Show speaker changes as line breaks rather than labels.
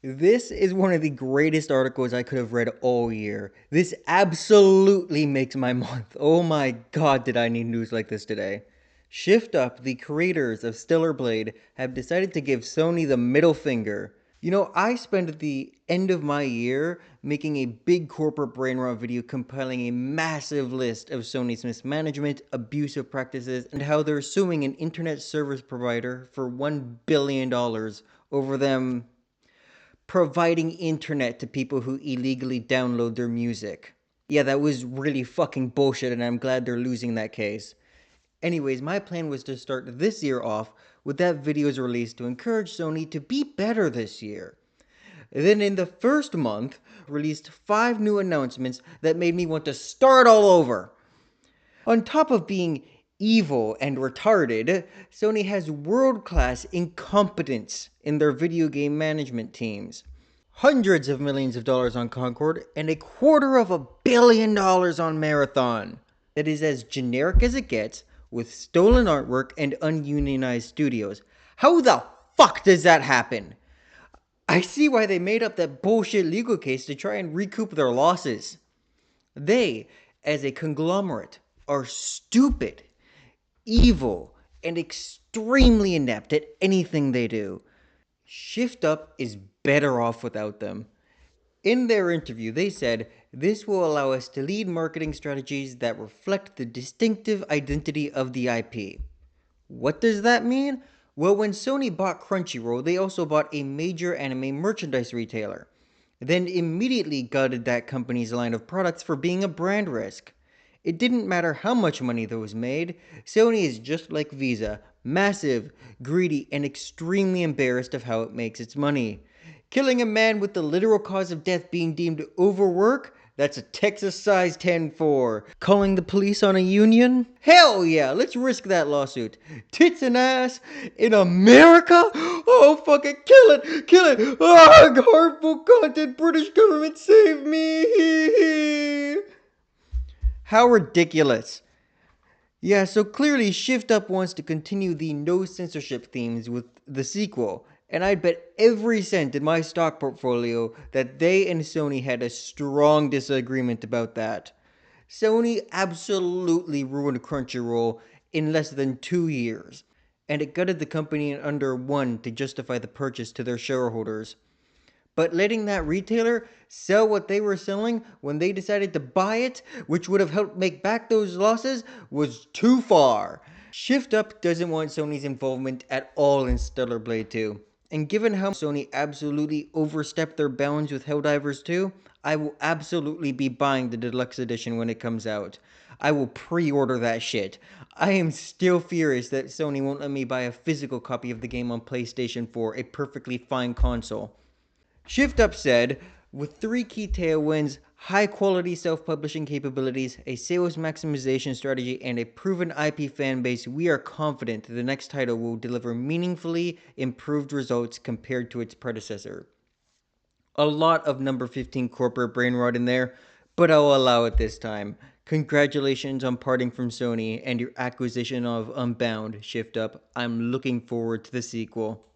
This is one of the greatest articles I could have read all year. This absolutely makes my month. Oh my god, did I need news like this today. Shift Up, the creators of Stellar Blade, have decided to give Sony the middle finger. You know, I spent the end of my year making a big corporate brain rot video compiling a massive list of Sony's mismanagement, abusive practices, and how they're suing an internet service provider for $1 billion over them providing internet to people who illegally download their music. Yeah, that was really fucking bullshit, and I'm glad they're losing that case. Anyways, my plan was to start this year off with that video's release to encourage Sony to be better this year. Then in the first month, released 5 new announcements that made me want to start all over. On top of being evil and retarded, Sony has world-class incompetence in their video game management teams. Hundreds of millions of dollars on Concord and $250 million on Marathon. That is as generic as it gets, with stolen artwork and ununionized studios. How the fuck does that happen? I see why they made up that bullshit legal case to try and recoup their losses. They, as a conglomerate, are stupid, evil, and extremely inept at anything they do. Shift Up is better off without them. In their interview, they said, "This will allow us to lead marketing strategies that reflect the distinctive identity of the IP." What does that mean? Well, when Sony bought Crunchyroll, they also bought a major anime merchandise retailer, then immediately gutted that company's line of products for being a brand risk. It didn't matter how much money that was made, Sony is just like Visa, massive, greedy, and extremely embarrassed of how it makes its money. Killing a man with the literal cause of death being deemed overwork? That's a Texas size 10-4. Calling the police on a union? Hell yeah, let's risk that lawsuit. Tits and ass in America? Oh, fucking kill it, kill it. Ah, harmful content, British government, save me. How ridiculous. Yeah, so clearly Shift Up wants to continue the no censorship themes with the sequel, and I'd bet every cent in my stock portfolio that they and Sony had a strong disagreement about that. Sony absolutely ruined Crunchyroll in less than 2 years, and it gutted the company in under 1 to justify the purchase to their shareholders. But letting that retailer sell what they were selling when they decided to buy it, which would have helped make back those losses, was too far. Shift Up doesn't want Sony's involvement at all in Stellar Blade 2. And given how Sony absolutely overstepped their bounds with Helldivers 2, I will absolutely be buying the deluxe edition when it comes out. I will pre-order that shit. I am still furious that Sony won't let me buy a physical copy of the game on PlayStation 4, a perfectly fine console. Shift Up said, with 3 key tailwinds, high-quality self-publishing capabilities, a sales maximization strategy, and a proven IP fanbase, we are confident the next title will deliver meaningfully improved results compared to its predecessor. A lot of number 15 corporate brain rot in there, but I'll allow it this time. Congratulations on parting from Sony and your acquisition of Unbound, Shift Up. I'm looking forward to the sequel.